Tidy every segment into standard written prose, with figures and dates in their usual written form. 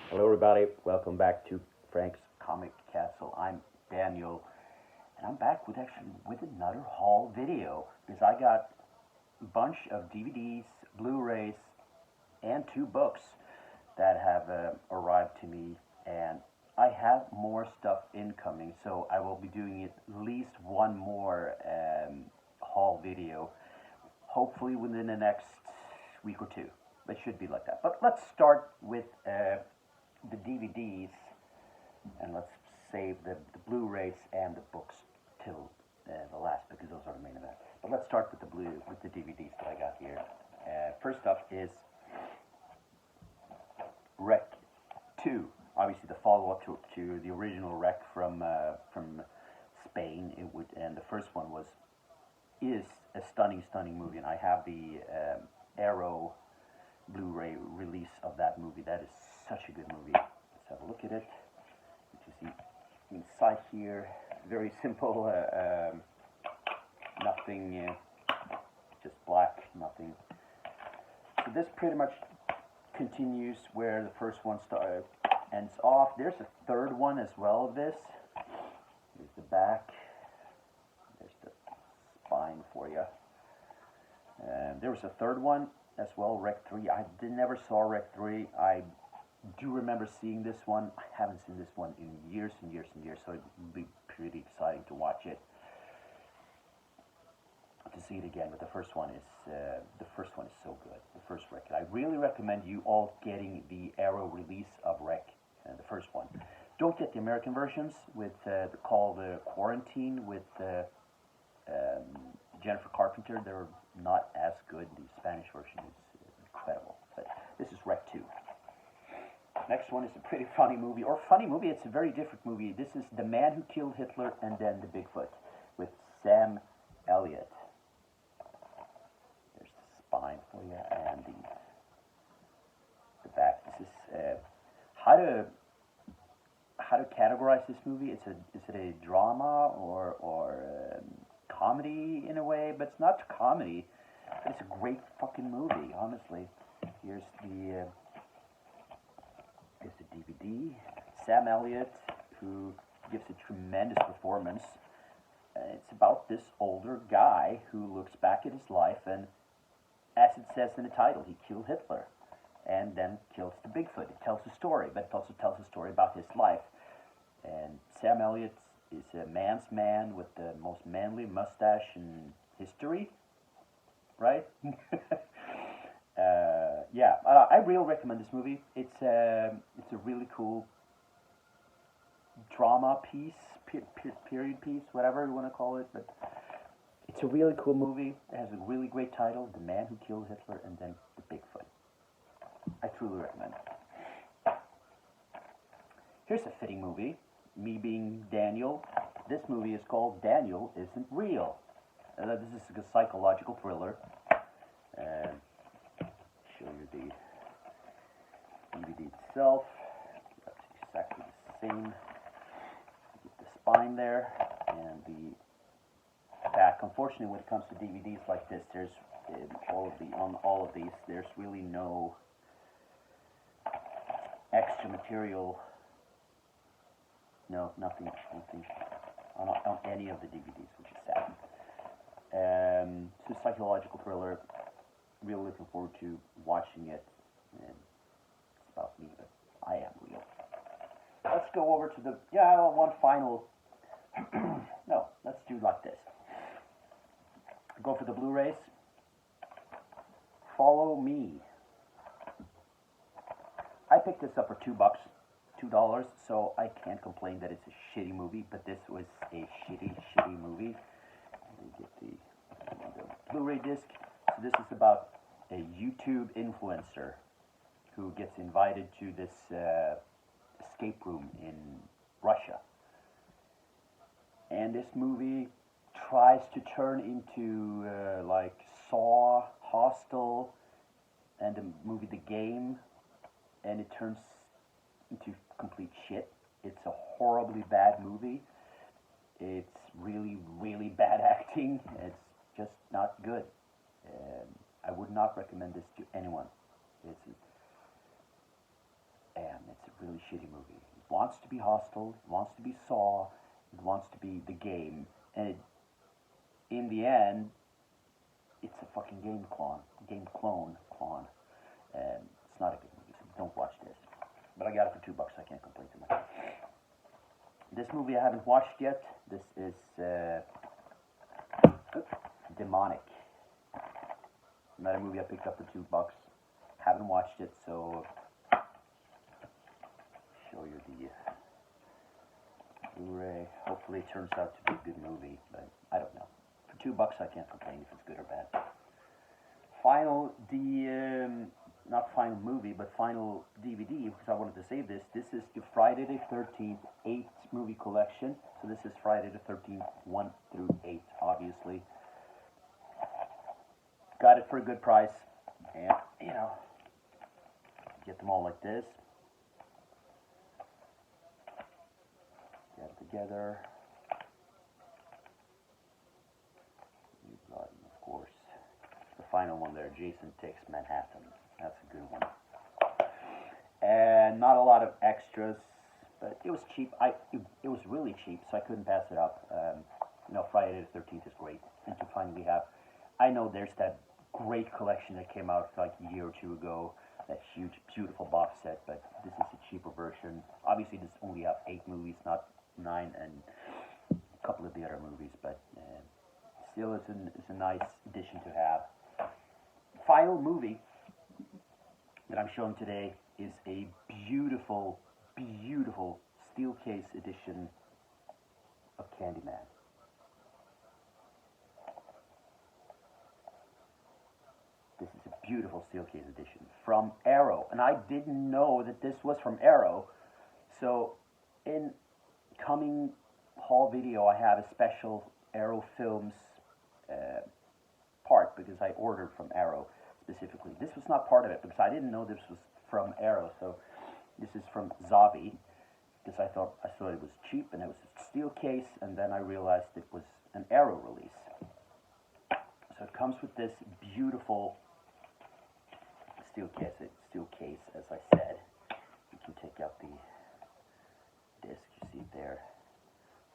Hello, everybody. Welcome back to Frank's Comic Castle. I'm Daniel, and I'm back with another haul video because I got a bunch of DVDs, Blu-rays, and two books that have arrived to me, and I have more stuff incoming. So I will be doing at least one more haul video, hopefully within the next week or two. It should be like that. But let's start with the DVDs, and let's save the Blu-rays and the books till the last because those are the main event. But let's start with the DVDs that I got here. First up is Rec 2, obviously the follow-up to the original Rec from Spain. And the first one is a stunning movie, and I have the Arrow Blu-ray release of that movie. That is such a good movie. Let's have a look at it. You see inside here, very simple, nothing, just black, nothing. So this pretty much continues where the first one ends off. There's a third one as well of this. Here's the back. There's the spine for you. There was a third one as well, Rec 3. I never saw Rec 3. I do remember seeing this one. I haven't seen this one in years and years and years, so it would be pretty exciting to watch it, to see it again. But the first one is so good. The first Rec. I really recommend you all getting the Arrow release of Rec, the first one. Don't get the American versions with called Quarantine with Jennifer Carpenter. They're not as good. The Spanish version is incredible. But this is Rec 2. Next one is a pretty funny movie, it's a very different movie. This is The Man Who Killed Hitler and Then the Bigfoot with Sam Elliott. There's the spine for you and the back. This is how to categorize this movie. Is it a drama or comedy in a way? But it's not comedy. It's a great fucking movie, honestly. Here's the DVD. Sam Elliott, who gives a tremendous performance. It's about this older guy who looks back at his life, and as it says in the title, he killed Hitler and then kills the Bigfoot. It tells a story, but it also tells a story about his life. And Sam Elliott is a man's man with the most manly mustache in history, right? Yeah, I really recommend this movie. It's a really cool drama piece, period piece, whatever you want to call it. But it's a really cool movie. It has a really great title, The Man Who Killed Hitler and Then the Bigfoot. I truly recommend it. Here's a fitting movie. Me being Daniel, this movie is called Daniel Isn't Real. This is a psychological thriller. Show you the DVD itself. That's exactly the same. Get the spine there and the back. Unfortunately, when it comes to DVDs like this, there's on all of these, there's really no extra material. No, nothing on any of the DVDs, which is sad. It's a psychological thriller. Really looking forward to watching it. And it's about me, but I am real. Let's go over to one final. No, let's do like this. Go for the Blu-rays. Follow Me. I picked this up for $2, so I can't complain that it's a shitty movie, but this was a shitty movie. Let me get the Blu-ray disc. So this is about a YouTube influencer who gets invited to this escape room in Russia. And this movie tries to turn into like Saw, Hostel, and the movie The Game, and it turns into complete shit. It's a horribly bad movie. It's really bad acting. It's just not good. I would not recommend this to anyone. It's a shitty movie. It wants to be Hostel, it wants to be Saw, it wants to be The Game, and in the end, it's a fucking game clone. It's not a good movie, so don't watch this. But I got it for $2, I can't complain too much. This movie I haven't watched yet. This is Demonic. Another movie I picked up for $2. Haven't watched it, so show you the Blu-ray. Hopefully it turns out to be a good movie, but I don't know. For $2 I can't complain if it's good or bad. Not final movie, but final DVD, because I wanted to save this. This is the Friday the 13th 8 movie collection. So this is Friday the 13th 1 through 8, obviously. Got it for a good price, and get them all like this. Get it together. You've got, of course, the final one there, Jason Takes Manhattan. That's a good one. And not a lot of extras, but it was cheap. It was really cheap, so I couldn't pass it up. Friday the 13th is great. And to finally have, I know there's that great collection that came out like a year or two ago, that huge, beautiful box set, but this is a cheaper version. Obviously, this only have 8 movies, not 9, and a couple of the other movies, but still, it's a nice addition to have. Final movie that I'm showing today is a beautiful, beautiful steel case edition of Candyman. This is a beautiful steel case edition from Arrow, and I didn't know that this was from Arrow. So in coming haul video, I have a special Arrow Films part, because I ordered from Arrow specifically. This was not part of it because I didn't know this was from Arrow. So this is from Zavi, because I thought it was cheap and it was a steel case, and then I realized it was an Arrow release. So it comes with this beautiful steel case, as I said. You can take out the disc, you see it there,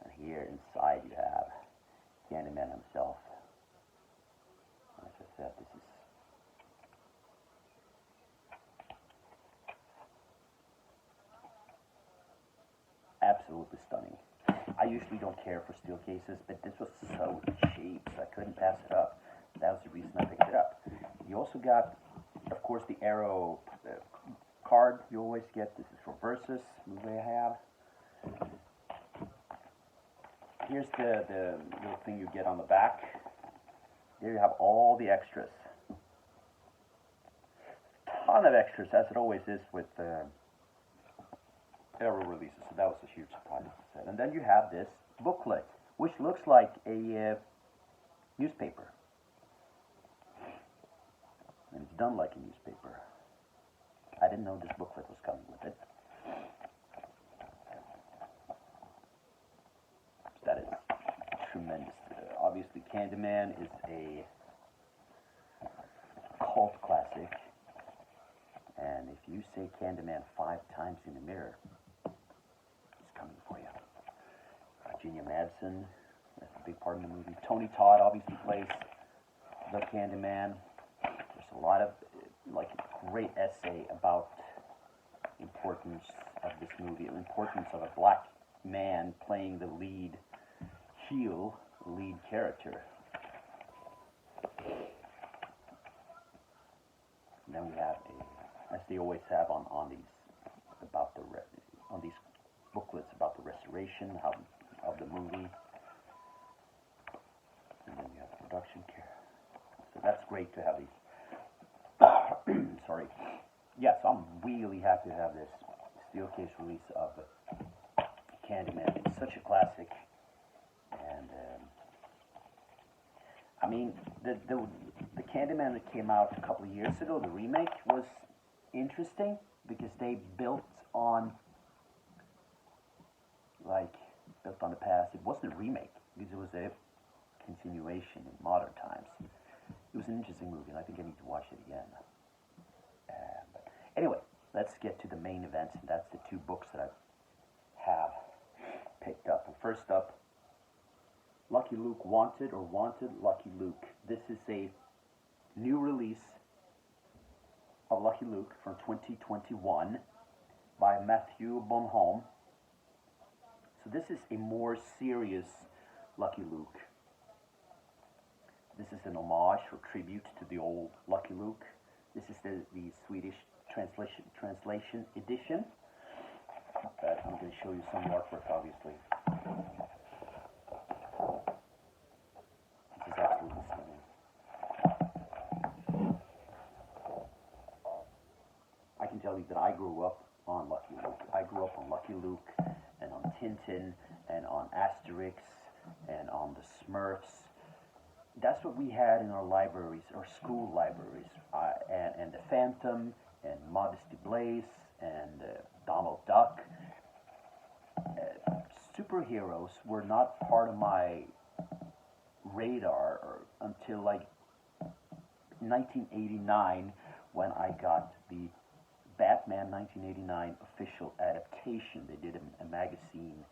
and here inside you have Candyman himself. As I said, this is absolutely stunning. I usually don't care for steel cases, but this was so cheap, so I couldn't pass it up. That was the reason I picked it up. You also got, of course, the Arrow card you always get. This is for Versus, movie I have. Here's the little thing you get on the back. There you have all the extras. Ton of extras, as it always is with Arrow releases, so that was a huge surprise. And then you have this booklet, which looks like a newspaper. And it's done like a newspaper. I didn't know this booklet was coming with it. That is tremendous. Obviously, Candyman is a cult classic. And if you say Candyman 5 times in the mirror, he's coming for you. Virginia Madsen, that's a big part of the movie. Tony Todd obviously plays the Candyman. There's a lot of a great essay about the importance of this movie, the importance of a black man playing the lead character. And then we have as they always have on these on these booklets about the restoration of the movie, and then you have the production care. So that's great to have these. Sorry. Yes, I'm really happy to have this steel case release of Candyman. It's such a classic, and I mean the Candyman that came out a couple of years ago, the remake, was interesting because they built on the past. It wasn't a remake because it was a continuation in modern times. It was an interesting movie, and I think I need to watch it again. But anyway, let's get to the main events, and that's the two books that I have picked up. And first up, Lucky Luke Wanted, or Wanted Lucky Luke. This is a new release of Lucky Luke from 2021 by Matthew Bonhomme. So this is a more serious Lucky Luke. This is an homage or tribute to the old Lucky Luke. This is the Swedish translation edition. But I'm going to show you some artwork, obviously. This is absolutely stunning. I can tell you that I grew up on Lucky Luke. I grew up on Lucky Luke and on Tintin and on Asterix and on the Smurfs. That's what we had in our libraries, our school libraries, and the Phantom, and Modesty Blaze, and Donald Duck. Superheroes were not part of my radar until like 1989, when I got the Batman 1989 official adaptation. They did a magazine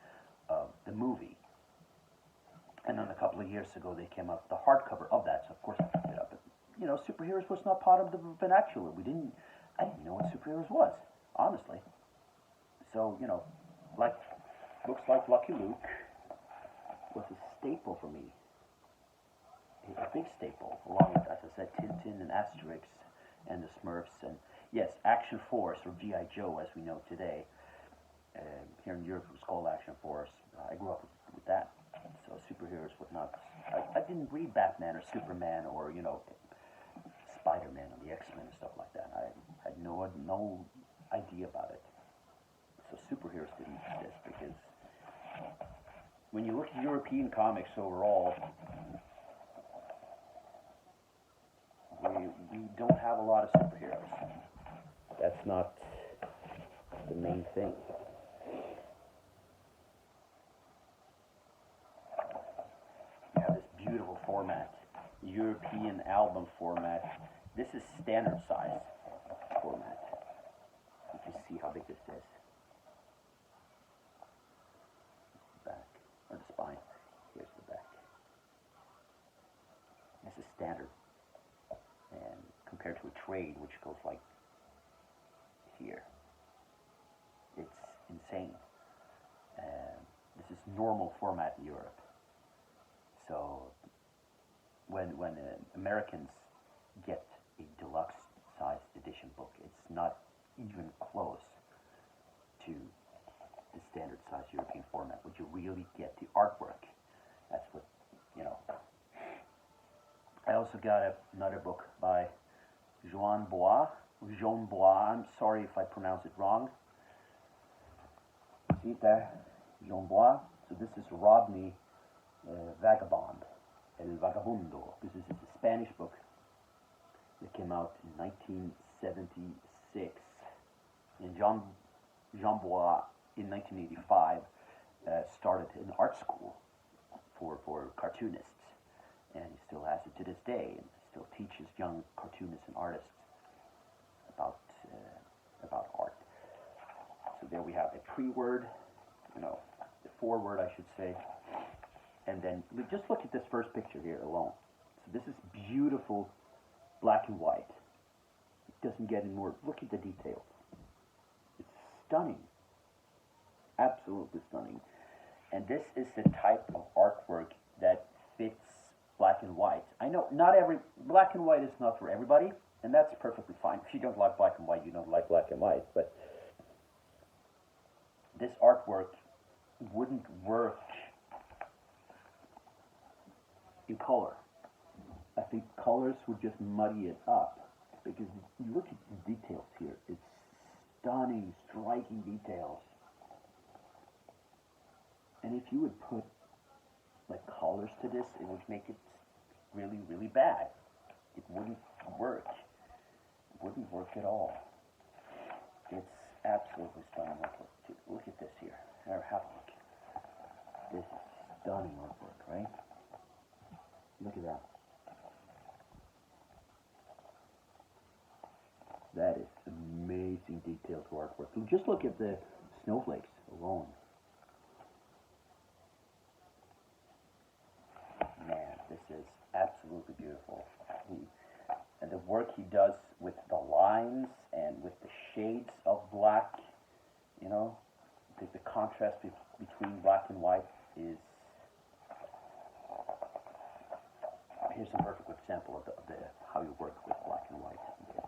of the movie. And then a couple of years ago, they came out with the hardcover of that, so of course I picked it up. But, you know, superheroes was not part of the vernacular. I didn't know what superheroes was, honestly. So, you know, like books like Lucky Luke was a staple for me. A big staple, along with, as I said, Tintin and Asterix and the Smurfs, and yes, Action Force, or G.I. Joe as we know today. Here in Europe it was called Action Force. I grew up with that. So superheroes was not. I didn't read Batman or Superman or, you know, Spider-Man and the X-Men and stuff like that. I had no idea about it. So superheroes didn't exist, because when you look at European comics overall, we don't have a lot of superheroes. That's not the main thing. Beautiful format, European album format. This is standard size format. You can see how big this is. The back, or the spine. Here's the back. This is standard, and compared to a trade, which goes like here, it's insane. This is normal format in Europe. So when Americans get a deluxe sized edition book, it's not even close to the standard size European format. Would you really get the artwork? That's what, you know. I also got another book by Jean Bois. I'm sorry if I pronounce it wrong. See it there? Jean Bois. So this is Rodney Vagabond, El Vagabundo. This is a Spanish book that came out in 1976. And Jean Bois, in 1985, started an art school for cartoonists, and he still has it to this day, and still teaches young cartoonists and artists about art. So there we have a pre-word, you know, the foreword, I should say. And then just look at this first picture here alone. So this is beautiful black and white. It doesn't get any more. Look at the details. It's stunning. Absolutely stunning. And this is the type of artwork that fits black and white. I know black and white is not for everybody, and that's perfectly fine. If you don't like black and white, you don't like black and white. But this artwork wouldn't work in color. I think colors would just muddy it up, because you look at the details here. It's stunning, striking details. And if you would put like colors to this, it would make it really, really bad. It wouldn't work. It wouldn't work at all. It's absolutely stunning artwork. Look at this here. Have a look. This is stunning artwork, right? Look at that. That is amazing. amazing detail to artwork. Just look at the snowflakes alone. Man, this is absolutely beautiful. And the work he does with the lines and with the shades of black, you know, the contrast between black and white is... Here's a perfect example of the how you work with black and white. Okay.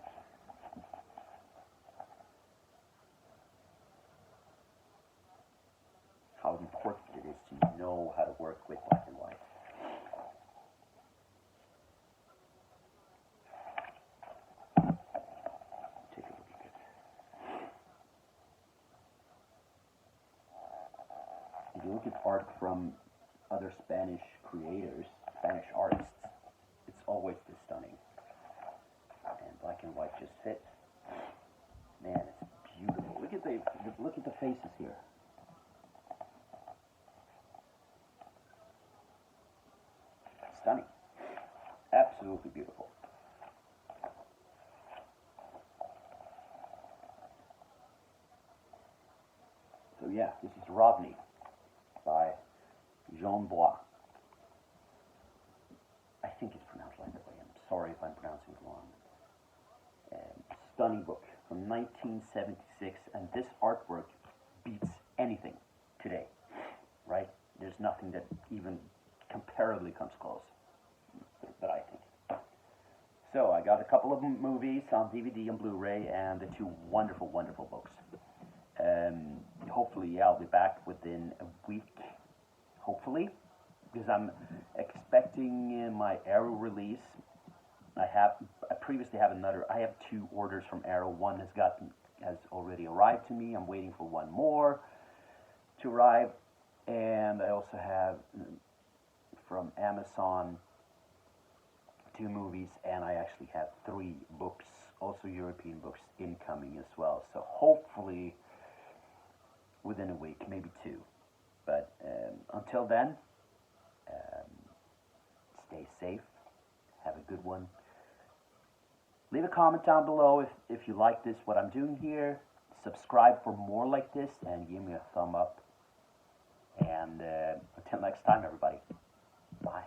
How important it is to know how to work with black and white. Take a look at it. If you look at art from other Spanish creators, Spanish artists, it's always this stunning. And black and white just fits. Man, it's beautiful. Look at the faces here. Stunning. Absolutely beautiful. So yeah, this is Rodney by Jean Bois. I think it's pronounced like that way. I'm sorry if I'm pronouncing it wrong. Stunning book from 1976, and this artwork beats anything today, right? There's nothing that even comparably comes close, that I think. So I got a couple of movies on DVD and Blu-ray, and the two wonderful, wonderful books. Hopefully, I'll be back within a week. Hopefully, because I'm expecting my Arrow release. I previously have another. I have two orders from Arrow. One has already arrived to me. I'm waiting for one more to arrive, and I also have from Amazon 2 movies, and I actually have 3 books, also European books, incoming as well. So hopefully within a week, maybe 2. But until then, stay safe. Have a good one. Leave a comment down below if you like this, what I'm doing here. Subscribe for more like this, and give me a thumb up. And until next time, everybody. Bye.